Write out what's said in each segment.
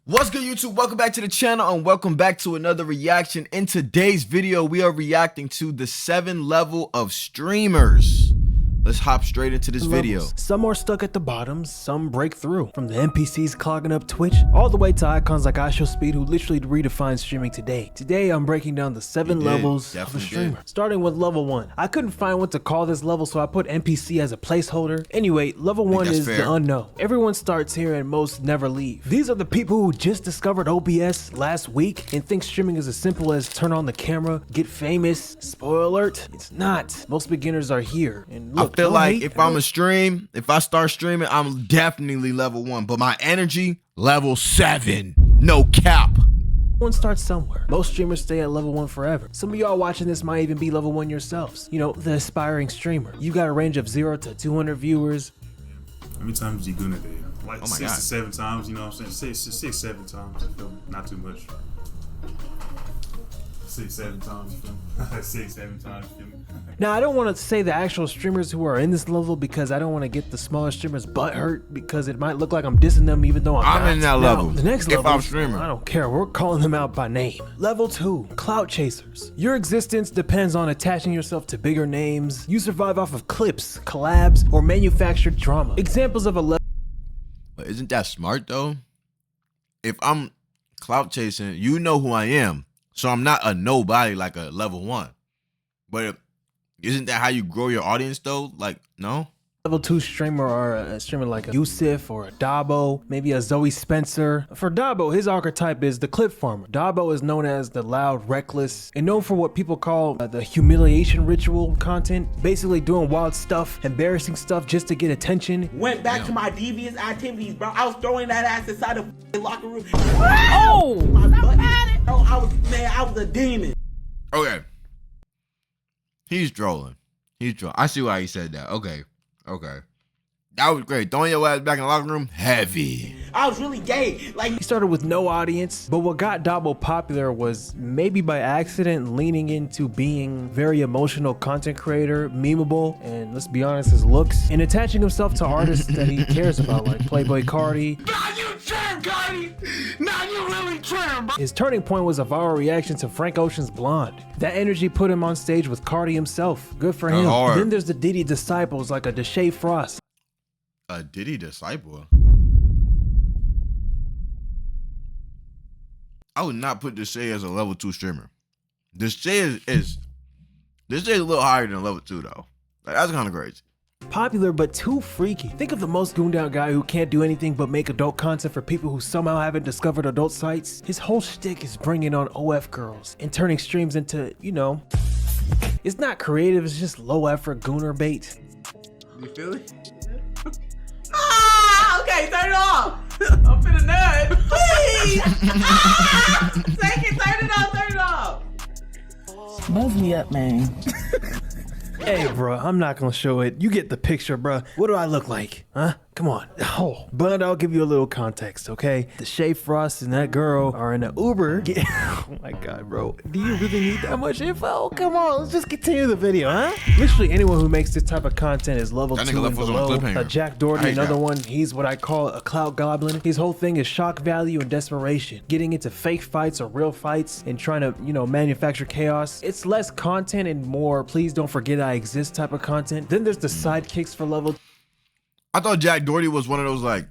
What's good, YouTube? Welcome back to the channel and welcome back to another reaction. In today's video, we are reacting to the 7 level of streamers. Let's hop straight into this video. Some are stuck at the bottom, some break through. From the NPCs clogging up Twitch, all the way to icons like IShowSpeed who literally redefined streaming today. Today, I'm breaking down the 7 levels of a streamer. Starting with level 1. I couldn't find what to call this level, so I put NPC as a placeholder. Anyway, level 1 is the unknown. Everyone starts here and most never leave. These are the people who just discovered OBS last week and think streaming is as simple as turn on the camera, get famous. Spoiler alert, it's not. Most beginners are here. And look, I feel like if I'm a stream, if I start streaming, I'm definitely level 1, but my energy, level 7. No cap. One starts somewhere. Most streamers stay at level 1 forever. Some of y'all watching this might even be level 1 yourselves. You know, the aspiring streamer. You got a range of 0 to 200 viewers. How many times you doing a day? Like oh 6 God. to 7 times, you know what I'm saying? 6, 7 times, you feel me? Not too much. 6, 7 times, you feel me? 6, 7 times, you feel me? Now, I don't want to say the actual streamers who are in this level because I don't want to get the smaller streamers butt hurt because it might look like I'm dissing them even though I'm not. in that level. The next level, if I'm streaming, I don't care. We're calling them out by name. Level 2, clout chasers. Your existence depends on attaching yourself to bigger names. You survive off of clips, collabs, or manufactured drama. Examples of a level. But isn't that smart though? If I'm clout chasing, you know who I am. So I'm not a nobody like a level 1. But isn't that how you grow your audience though? Like, no? Level 2 streamer or a streamer like a Yusuf or a Dabo, maybe a Zoe Spencer. For Dabo, his archetype is the clip farmer. Dabo is known as the loud, reckless, and known for what people call the humiliation ritual content. Basically doing wild stuff, embarrassing stuff just to get attention. Went back to my devious activities, bro. I was throwing that ass inside the locker room. Oh! My butt, bro, I was a demon. Okay. He's trolling. I see why he said that. Okay. That was great. Throwing your ass back in the locker room, heavy. I was really gay. Like, He started with no audience, but what got Dabo popular was maybe by accident leaning into being very emotional content creator, memeable, and let's be honest, his looks, and attaching himself to artists that he cares about, like Playboy Cardi. Now you trim, Cardi! Now you really trim, bro! His turning point was a viral reaction to Frank Ocean's Blonde. That energy put him on stage with Cardi himself. Good for him. Hard. Then there's the Diddy disciples like a Deshae Frost. A Diddy disciple? I would not put Deshae as a level 2 streamer. Deshae is a little higher than level 2 though. Like, that's kind of crazy. Popular but too freaky. Think of the most gooned out guy who can't do anything but make adult content for people who somehow haven't discovered adult sites. His whole shtick is bringing on OF girls and turning streams into, you know, it's not creative, it's just low effort gooner bait. you feel it? Okay, turn it off. I'm finna nut. Please. Take it, turn it off. Buzz me up, man. Hey, bro, I'm not gonna show it. You get the picture, bro. What do I look like? Huh? Come on. Oh, but I'll give you a little context, okay? Deshae Frost and that girl are in an Uber. Oh my God, bro. Do you really need that much info? Come on, let's just continue the video, huh? Literally anyone who makes this type of content is level 2 and below. Jack another one, he's what I call a clout goblin. His whole thing is shock value and desperation. Getting into fake fights or real fights and trying to, you know, manufacture chaos. It's less content and more, please don't forget I exist type of content. Then there's the sidekicks for level. I thought NycDorrien was one of those like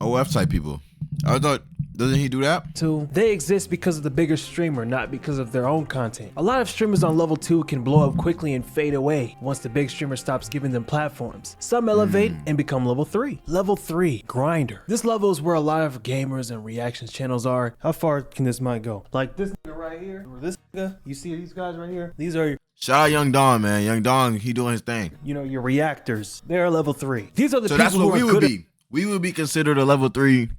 OF type people. I thought, doesn't he do that? 2. They exist because of the bigger streamer, not because of their own content. A lot of streamers on level 2 can blow up quickly and fade away once the big streamer stops giving them platforms. Some elevate and become level 3. Level 3, grinder. This level is where a lot of gamers and reactions channels are. How far can this mic go? Like this nigga right here, or this nigga, you see these guys right here? These are your, Shout out Young Don, man. Young Don, he doing his thing. you know, your reactors. They're level 3. These are the So people that's who what we are would good be. We would be considered a level 3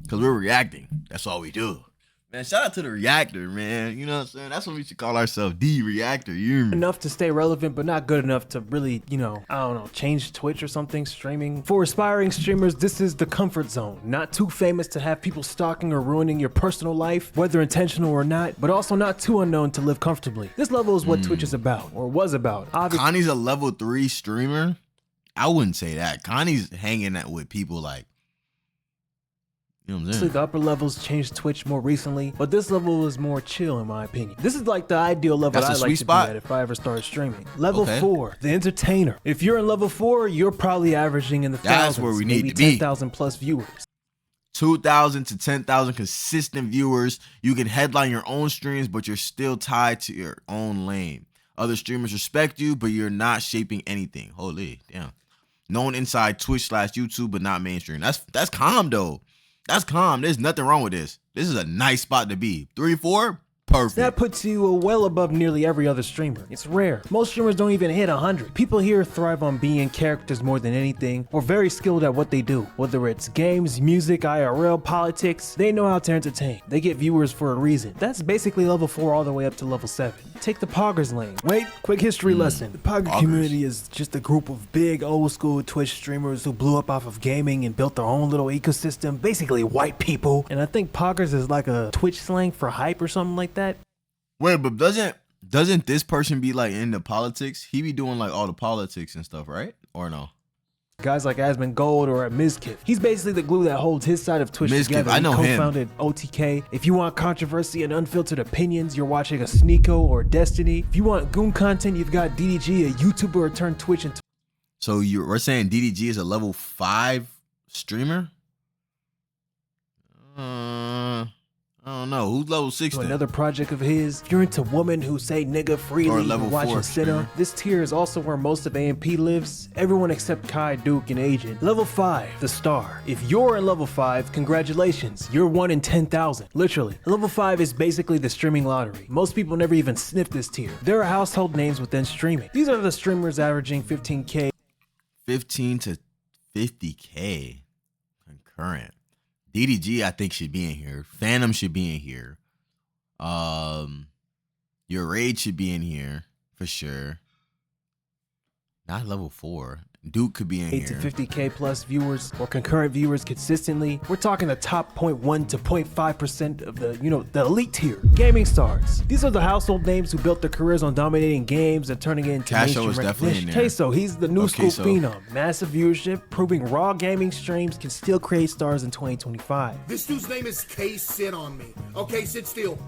because we're reacting. That's all we do. Man, shout out to the reactor, man. You know what I'm saying? That's what we should call ourselves, the reactor. You enough to stay relevant, but not good enough to really, you know, I don't know, change Twitch or something, streaming. For aspiring streamers, this is the comfort zone. Not too famous to have people stalking or ruining your personal life, whether intentional or not, but also not too unknown to live comfortably. This level is what Twitch is about, or was about. Connie's a level 3 streamer. I wouldn't say that. Connie's hanging out with people like You know what I'm Actually, saying? the upper levels changed Twitch more recently, but this level is more chill in my opinion. This is like the ideal level That's that the I like sweet to spot? be at if I ever start streaming. Level Okay. 4, the entertainer. If you're in level 4, you're probably averaging in the That's thousands, where we need maybe to be. 10,000 plus viewers. 2,000 to 10,000 consistent viewers. You can headline your own streams, but you're still tied to your own lane. Other streamers respect you, but you're not shaping anything. Holy damn. Known inside Twitch/YouTube, but not mainstream. That's calm though. That's calm. There's nothing wrong with this. This is a nice spot to be. 3, 4, perfect. That puts you well above nearly every other streamer. It's rare. Most streamers don't even hit 100. People here thrive on being characters more than anything, or very skilled at what they do. Whether it's games, music, IRL, politics, they know how to entertain. They get viewers for a reason. That's basically level 4 all the way up to level 7. Take the Poggers lane. Wait, quick history lesson. The Pogger Poggers. community is just a group of big old school Twitch streamers who blew up off of gaming and built their own little ecosystem. Basically white people. And I think Poggers is like a Twitch slang for hype or something like that. Wait, but doesn't this person be like into politics? He be doing like all the politics and stuff, right? Or no? Guys like Asmon Gold or Mizkif. He's basically the glue that holds his side of Twitch Mizkif, together. I know he him. co-founded OTK. If you want controversy and unfiltered opinions, you're watching a Sneeko or Destiny. If you want goon content, you've got DDG, a YouTuber turned Twitch into So we're saying DDG is a level 5 streamer? I don't know. Who's level 6 then? another project of his. If you're into women who say nigga freely Or and level watching 4 Cinna, streamer. this tier is also where most of AMP lives. Everyone except Kai, Duke, and Agent. Level 5, the star. If you're in level 5, congratulations. You're 1 in 10,000. Literally. Level 5 is basically the streaming lottery. Most people never even sniff this tier. There are household names within streaming. These are the streamers averaging 15K 15 to 50K concurrent. DDG, I think, should be in here. Phantom should be in here. Your Raid should be in here for sure. Not level 4. Duke could be in 8 here. to 50K plus viewers or concurrent viewers consistently. We're talking the top 0.1 to 0.5% of the elite tier. Gaming stars. These are the household names who built their careers on dominating games and turning it into Casho mainstream is definitely in recognition. there. Queso, he's the new Oh, school Queso. phenom. Massive viewership, proving raw gaming streams can still create stars in 2025. This dude's name is K. Sit on me. Okay, sit still.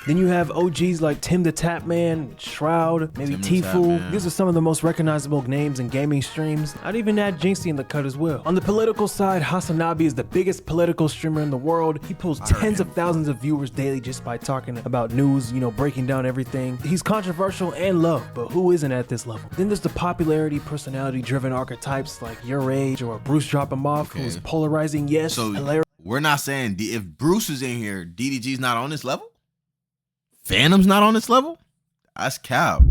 Then you have OGs like Tim the Tap Man, Shroud, maybe Tim the Tap Tfue. Man. These are some of the most recognizable names in gaming streams. I'd even add Jinxie in the cut as well. On the political side, Hasanabi is the biggest political streamer in the world. He pulls tens of thousands of viewers daily just by talking about news, breaking down everything. He's controversial and loved, but who isn't at this level? Then there's the popularity, personality-driven archetypes like Your Age or Bruce Drop 'Em Off, who's polarizing, yes, So hilarious. we're not saying if Bruce is in here, DDG's not on this level? Phantom's not on this level? That's cap.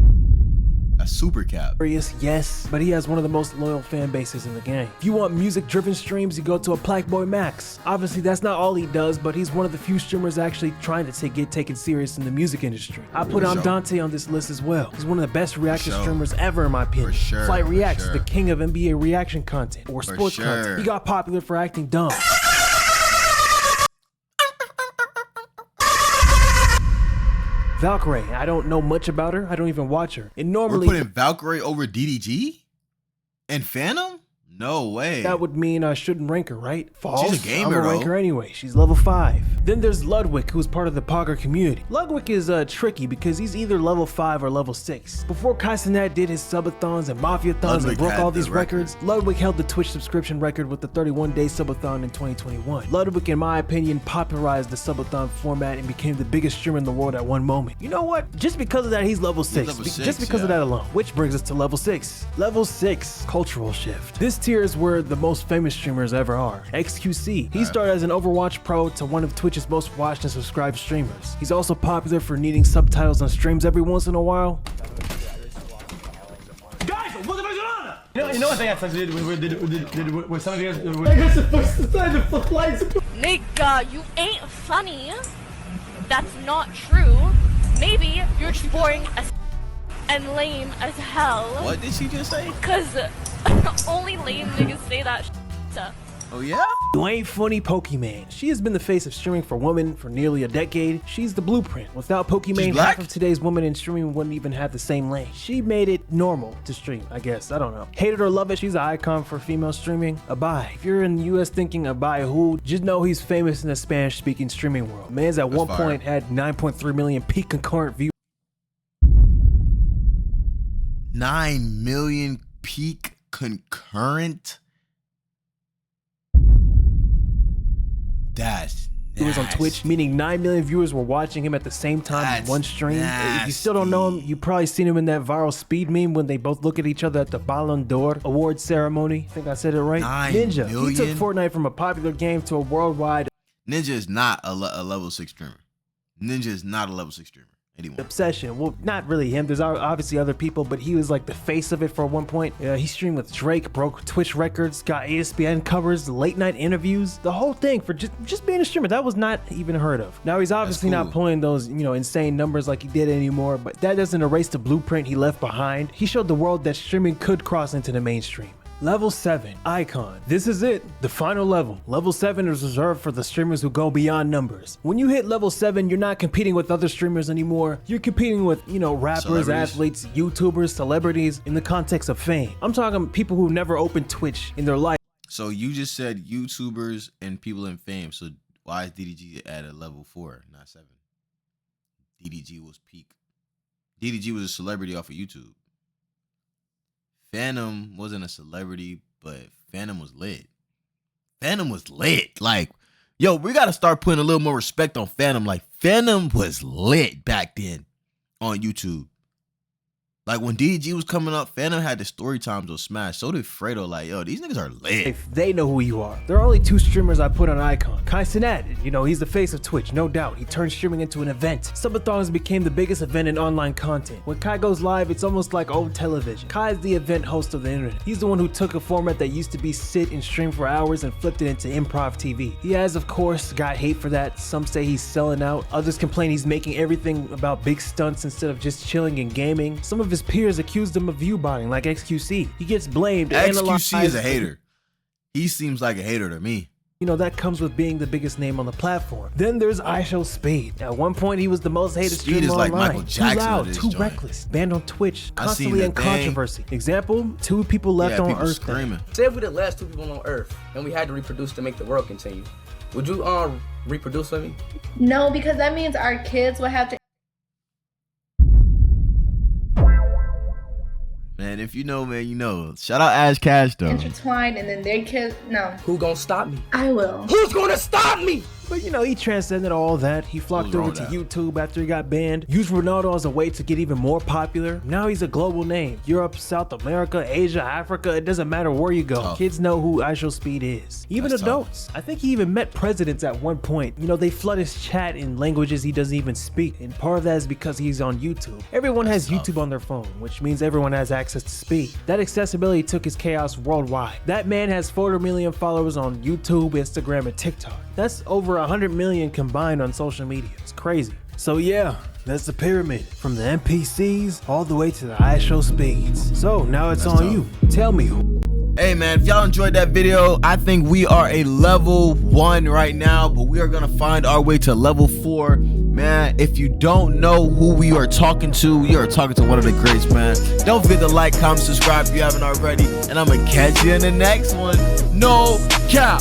That's super cap. Yes, but he has one of the most loyal fan bases in the game. If you want music-driven streams, you go to a Blackboy Max. Obviously, that's not all he does, but he's one of the few streamers actually trying to get taken serious in the music industry. I put For sure. Dante on this list as well. He's one of the best reaction sure. streamers ever, in my opinion. For sure, Flight for Reacts, sure. the king of NBA reaction content or For sports sure. content. He got popular for acting dumb. Valkyrie, I don't know much about her. I don't even watch her. And We're normally putting Valkyrie over DDG? And Phantom? No way. that would mean I shouldn't rank her, right? False. She's a gamer, I'm gonna rank though. her anyway. She's level 5. Then there's Ludwig, who's part of the Pogger community. Ludwig is tricky because he's either level 5 or level 6. Before Kaisenet did his subathons and mafiathons Ludwig and broke had all the these records, Ludwig held the Twitch subscription record with the 31-day subathon in 2021. Ludwig, in my opinion, popularized the subathon format and became the biggest streamer in the world at one moment. You know what? Just because of that, he's level 6. level Just 6, because of yeah. that alone. Which brings us to level 6. Level 6, cultural shift. This tier is where the most famous streamers ever are. XQC. He started as an Overwatch pro to one of Twitch's most watched and subscribed streamers. He's also popular for needing subtitles on streams every once in a while. Guys, what the fuck? You know what they have to do with some of you guys? I guess supposed to sign the flights. Nigga, you ain't funny. That's not true. Maybe you're just boring as and lame as hell. What did she just say? Cause only lame niggas say that shit. Oh yeah? You ain't funny Pokimane. She has been the face of streaming for women for nearly a decade. She's the blueprint. Without Pokimane, half of today's women in streaming wouldn't even have the same lane. She made it normal to stream, I guess. I don't know. Hate it or love it, she's an icon for female streaming. Abai. If you're in the US thinking Abai who, just know he's famous in the Spanish-speaking streaming world. Man's at one point had 9.3 million peak concurrent views. 9 million peak concurrent? That's viewers on Twitch, meaning 9 million viewers were watching him at the same time in one stream. If you still don't know him, you probably seen him in that viral speed meme when they both look at each other at the Ballon d'Or award ceremony. I think I said it right. Ninja. He took Fortnite from a popular game to a worldwide. Ninja is not a level 6 streamer. Ninja is not a level 6 streamer. Anyone. Obsession. Well, not really him. There's obviously other people, but he was like the face of it for one point. He streamed with Drake, broke Twitch records, got ESPN covers, late night interviews, the whole thing for just being a streamer. That was not even heard of. Now he's obviously not pulling those, insane numbers like he did anymore, but that doesn't erase the blueprint he left behind. He showed the world that streaming could cross into the mainstream. Level 7, Icon. This is it, the final level. Level 7 is reserved for the streamers who go beyond numbers. When you hit level 7, you're not competing with other streamers anymore. You're competing with, rappers, athletes, YouTubers, celebrities in the context of fame. I'm talking people who never opened Twitch in their life. So you just said YouTubers and people in fame. So why is DDG at a level 4, not 7? DDG was peak. DDG was a celebrity off of YouTube. Phantom wasn't a celebrity, but Phantom was lit. Phantom was lit. Like, yo, we got to start putting a little more respect on Phantom. Like, Phantom was lit back then on YouTube. Like, when DDG was coming up, Phantom had the story times on Smash. So did Fredo. Like, yo, these niggas are lit. If they know who you are. There are only 2 streamers I put on Icon. Kai Cenat, he's the face of Twitch, no doubt. He turned streaming into an event. Subathons became the biggest event in online content. When Kai goes live, it's almost like old television. Kai is the event host of the internet. He's the one who took a format that used to be sit and stream for hours and flipped it into improv TV. He has, of course, got hate for that. Some say he's selling out. Others complain he's making everything about big stunts instead of just chilling and gaming. Some of his peers accused him of view-botting, like XQC. He gets blamed. XQC is a hater. He seems like a hater to me. That comes with being the biggest name on the platform. Then there's iShowSpeed. At one point, he was the most hated streamer online. Speed is like Michael Jackson. Too loud, too reckless. Banned on Twitch. Constantly in controversy. Example, 2 people left on Earth. Say if we the last 2 people on Earth and we had to reproduce to make the world continue, would you reproduce with me? No, because that means our kids will have to. Man, if you know, man, you know. Shout out Ash Cash, though. Intertwined, and then their kids, no. Who gonna stop me? I will. Who's gonna stop me? But he transcended all that. He flocked over to YouTube after he got banned, used Ronaldo as a way to get even more popular. Now he's a global name. Europe, South America, Asia, Africa, it doesn't matter where you go. Kids know who iShowSpeed is. Even adults. I think he even met presidents at one point. They flood his chat in languages he doesn't even speak, and part of that is because he's on YouTube. Everyone has YouTube on their phone, which means everyone has access to speed. That accessibility took his chaos worldwide. That man has 400 million followers on YouTube, Instagram, and TikTok. That's over 100 million combined on social media. It's crazy. So yeah, that's the pyramid. From the NPCs all the way to the iShowSpeeds. So now it's on you. Tell me who. Hey man, if y'all enjoyed that video, I think we are a level 1 right now, but we are gonna find our way to level 4. Man, if you don't know who we are talking to, you are talking to one of the greats, man. Don't forget to like, comment, subscribe if you haven't already, and I'm gonna catch you in the next one. No cap.